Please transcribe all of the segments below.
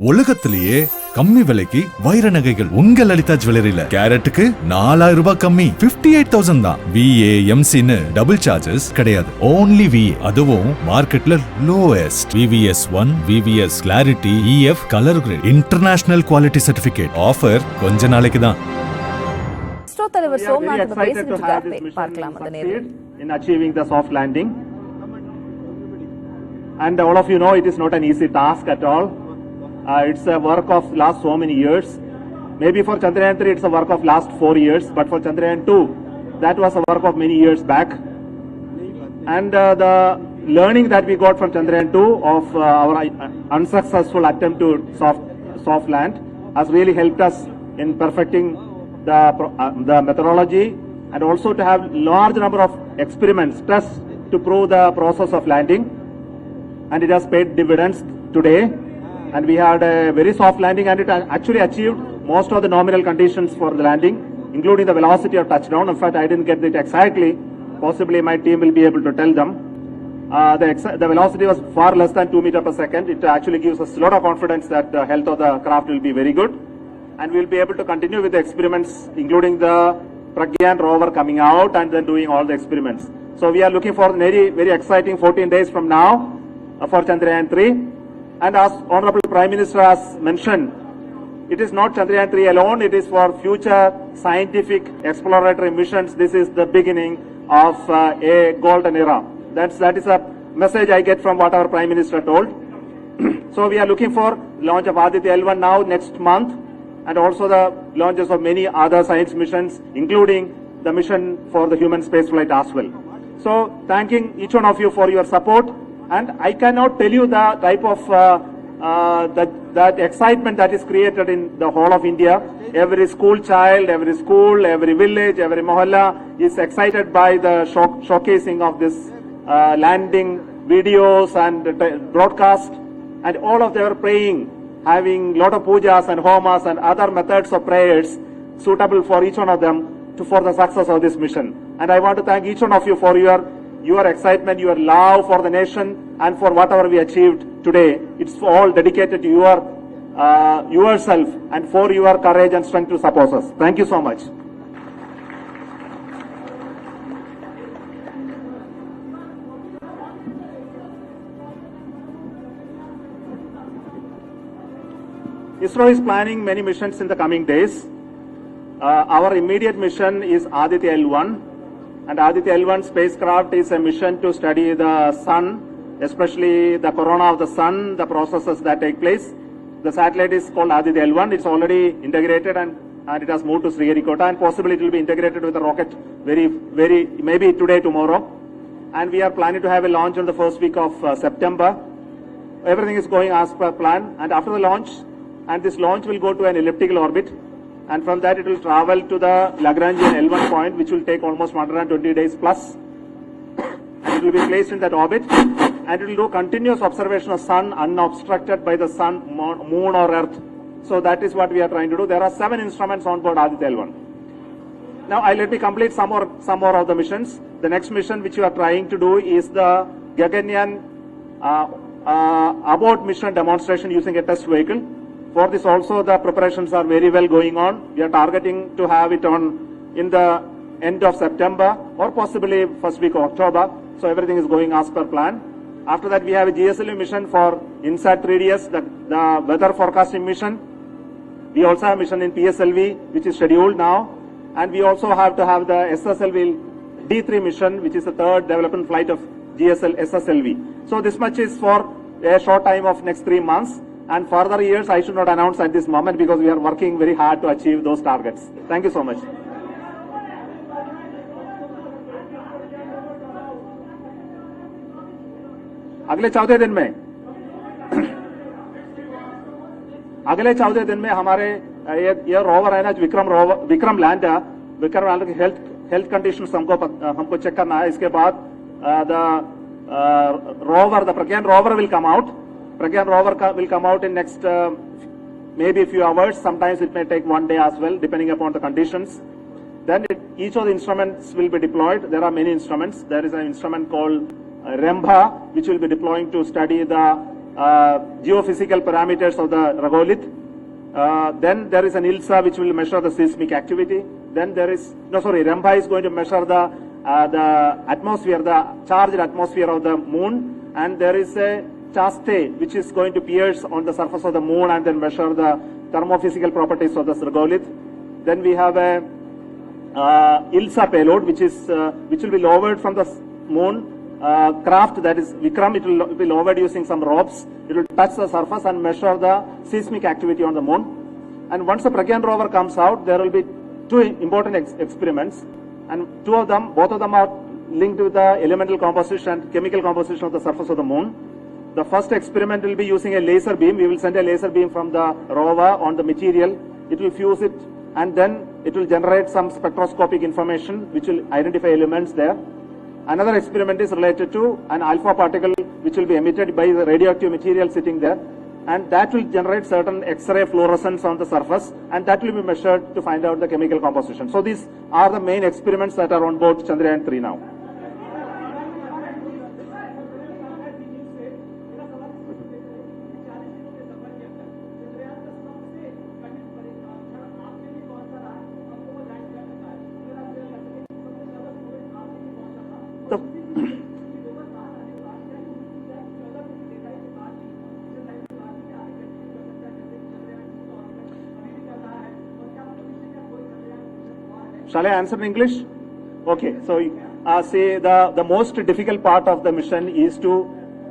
உலகத்திலேயே கம்மி விலைக்கு வைர நகைகள் உங்க லலிதா ஜுவல்லரியில கேரட்டுக்கு 4000 ரூபாய் கம்மி 58,000 தான். VAMCன்னு டபுள் சார்ஜஸ் கிடையாது. ஓன்லி VA, அதுவும் மார்க்கெட்ல lowest. VVS1, VVS clarity, EF colour great, international quality certificate. Offer கொஞ்ச நாளைக்கு தான். ISRO தலைவர் சோமநாத் பேசிட்டு இருக்காரு, பார்க்கலாம் அந்த நேரத்தில். In achieving the soft landing, and all of you know it is not an easy task at all. It's a work of last so many years. Maybe for Chandrayaan 3 it's a work of last 4 years, but for Chandrayaan 2 that was a work of many years back. And the learning that we got from Chandrayaan 2 of our unsuccessful attempt to soft land has really helped us in perfecting the methodology, and also to have large number of experiments, tests to prove the process of landing, and it has paid dividends today. And we had a very soft landing, and it actually achieved most of the nominal conditions for the landing, including the velocity of touchdown. In fact, I didn't get it exactly. Possibly my team will be able to tell them. The velocity was far less than 2 meters per second. It actually gives us a lot of confidence that the health of the craft will be very good, and we'll be able to continue with the experiments, including the Pragyan rover coming out and then doing all the experiments. So we are looking for very, very exciting 14 days from now for Chandrayaan 3. And as Honorable Prime Minister has mentioned, it is not Chandrayaan 3 alone, it is for future scientific exploratory missions. This is the beginning of a golden era. That is a message I get from what our Prime Minister told. So we are looking for launch of Aditya L1 now next month, and also the launches of many other science missions, including the mission for the human spaceflight as well. So thanking each one of you for your support. And I cannot tell you the type of that excitement that is created in the whole of India. Every school child, every school, every village, every mohalla is excited by the showcasing of this landing videos and broadcast. And all of them are praying, having lot of pujas and homas and other methods of prayers suitable for each one of them for the success of this mission. And I want to thank each one of you for your excitement, your love for the nation, and for whatever we achieved today. It's all dedicated to yourself and for your courage and strength to support us. Thank you so much. ISRO is planning many missions in the coming days. Our immediate mission is Aditya L1. And Aditya L1 spacecraft is a mission to study the sun, especially the corona of the sun, the processes that take place. The satellite is called Aditya L1. It's already integrated and it has moved to Sriharikota, and possibly it will be integrated with the rocket maybe today, tomorrow. And we are planning to have a launch on the first week of September. Everything is going as per plan. And after the launch, and this launch will go to an elliptical orbit. And from that it will travel to the Lagrangian L1 point, which will take almost 120 days plus. And it will be placed in that orbit. And it will do continuous observation of sun unobstructed by the sun, moon or earth. So that is what we are trying to do. There are 7 instruments on board Aditya L1. Now let me complete some more of the missions. The next mission which we are trying to do is the Gaganyaan abort mission demonstration using a test vehicle. For this also the preparations are very well going on. We are targeting to have it in the end of September or possibly first week of October. So everything is going as per plan. After that we have a GSLV mission for INSAT 3DS, the weather forecasting mission. We also have a mission in PSLV which is scheduled now. And we also have to have the SSLV D3 mission, which is the third development flight of SSLV. So this much is for a short time of next 3 months. And further years I should not announce at this moment because we are working very hard to achieve those targets. Thank you so much. अगले 14 दिन में हमारे ये rover है ना, Vikram land है. Vikram land की health conditions हमको चेक करना है. इसके बाद the Pragyan rover will come out. Pragyan rover will come out in next maybe a few hours. Sometimes it may take 1 day as well, depending upon the conditions. Then each of the instruments will be deployed. There are many instruments. There is an instrument called Rembha, which will be deploying to study the geophysical parameters of the regolith. Then there is an ILSA which will measure the seismic activity. Then there is, REMBA is going to measure the atmosphere, the charged atmosphere of the moon. And there is a chaste which is going to pierce on the surface of the moon and then measure the thermophysical properties of the regolith. Then we have a ILSA payload which will be lowered from the moon. Craft, that is Vikram, it will be lowered using some ropes. It will touch the surface and measure the seismic activity on the moon. And once the Pragyan rover comes out, there will be two important experiments. And both of them are linked with the elemental composition and chemical composition of the surface of the moon. The first experiment will be using a laser beam. We will send a laser beam from the rover on the material. It will fuse it and then it will generate some spectroscopic information which will identify elements there. Another experiment is related to an alpha particle which will be emitted by the radioactive material sitting there, and that will generate certain X-ray fluorescence on the surface, and that will be measured to find out the chemical composition. So these are the main experiments that are on board Chandrayaan 3 now. Shall I answer in English? Okay, so say the most difficult part of the mission is to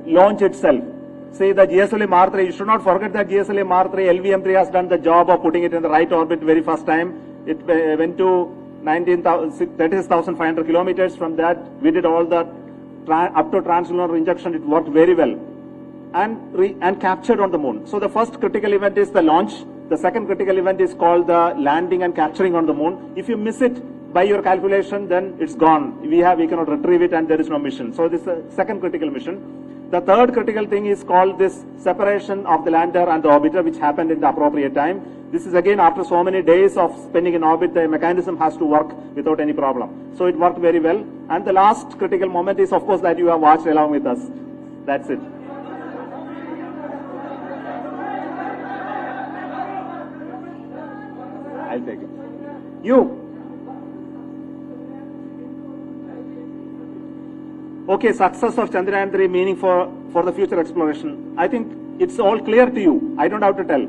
launch itself. Say the GSLV Mark 3, you should not forget that GSLV Mark 3, LVM3 has done the job of putting it in the right orbit very first time. It went to 36,500 kilometers. From that, we did all the up to translunar injection. It worked very well and captured on the moon. So the first critical event is the launch. The second critical event is called the landing and capturing on the moon. If you miss it by your calculation, then it's gone. We cannot retrieve it and there is no mission. So this is the second critical mission. The third critical thing is called this separation of the lander and the orbiter, which happened in the appropriate time. This is again after so many days of spending in orbit, the mechanism has to work without any problem. So it worked very well. And the last critical moment is, of course, that you have watched along with us. That's it. I'll take it. You. Okay, success of Chandrayaan 3 meaning for the future exploration. I think it's all clear to you. I don't have to tell.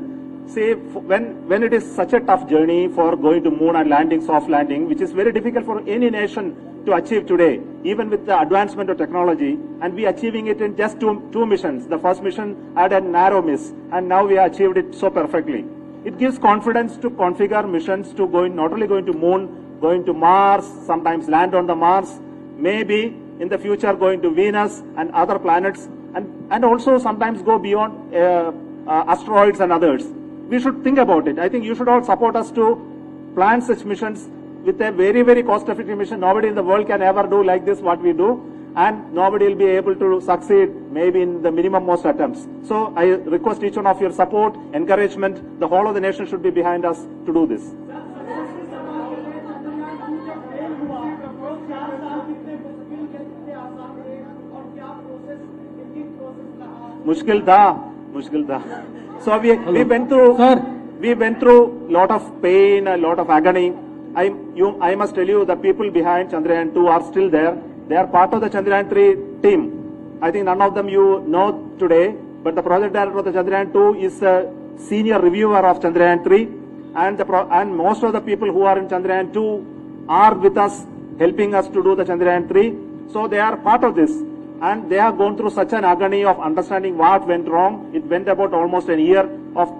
See, when it is such a tough journey for going to moon and landing, soft landing, which is very difficult for any nation to achieve today, even with the advancement of technology, and we achieving it in just two missions. The first mission had a narrow miss, and now we achieved it so perfectly. It gives confidence to configure missions to not only going to moon, going to Mars, sometimes land on the Mars, maybe in the future going to Venus and other planets, and also sometimes go beyond asteroids and others. We should think about it. I think you should all support us to plan such missions with a very, very cost-effective mission. Nobody in the world can ever do like this what we do, and nobody will be able to succeed maybe in the minimum most attempts. So I request each one of your support, encouragement. The whole of the nation should be behind us to do this. Mushkil tha. So we went through lot of pain, a lot of agony. I must tell you, the people behind Chandrayaan 2 are still there. They are part of the Chandrayaan 3 team. I think none of them you know today, but the project director of the Chandrayaan 2 is a senior reviewer of Chandrayaan 3, and most of the people who are in Chandrayaan 2 are with us, helping us to do the Chandrayaan 3. So they are part of this, and they have gone through such an agony of understanding what went wrong. It went about almost a year of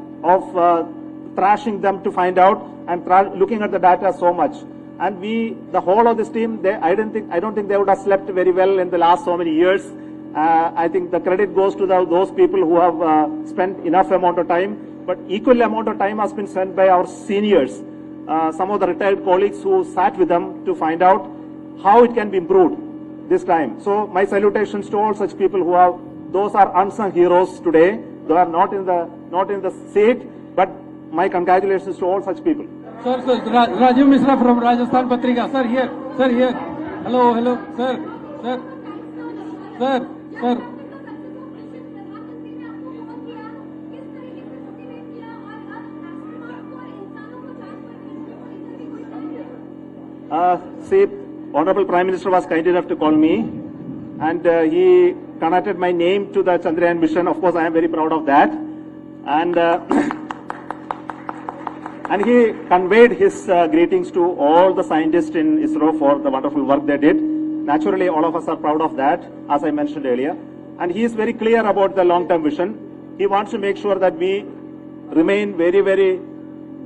thrashing them to find out and looking at the data so much. And the whole of this team, I don't think they would have slept very well in the last so many years. I think the credit goes to those people who have spent enough amount of time, but equal amount of time has been spent by our seniors, some of the retired colleagues who sat with them to find out how it can be improved this time. So my salutations to all such people those are unsung heroes today. They are not in the seat, but my congratulations to all such people. Sir, Rajiv Misra from Rajasthan Patrika. Sir, here. Hello, sir. See, Honorable Prime Minister was kind enough to call me, and he connected my name to the Chandrayaan mission. Of course, I am very proud of that. And and he conveyed his greetings to all the scientists in ISRO for the wonderful work they did. Naturally, all of us are proud of that, as I mentioned earlier. And he is very clear about the long-term vision. He wants to make sure that we remain very, very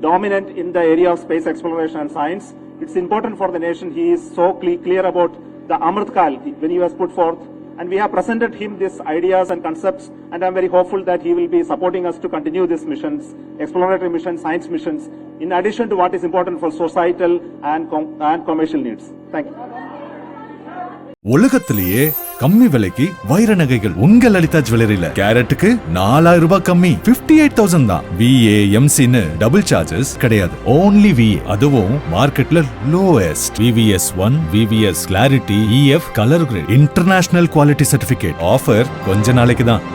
dominant in the area of space exploration and science. It's important for the nation. He is so clear about the Amrit Kal when he was put forth. And we have presented him these ideas and concepts, and I'm very hopeful that he will be supporting us to continue these missions, exploratory missions, science missions, in addition to what is important for societal and commercial needs. Thank you. உலகத்திலேயே கம்மி விலைக்கு வைர நகைகள் உங்க லலிதா ஜுவல்லரியில. கேரட்டுக்கு 4000 ரூபாய் கம்மி, 58,000 தான். VAMCன்னு double charges கிடையாது. ஓன்லி VA, அதுவும் மார்க்கெட்ல lowest. VVS1, VVS clarity, EF colour great, international quality certificate. Offer கொஞ்ச நாளைக்கு தான்.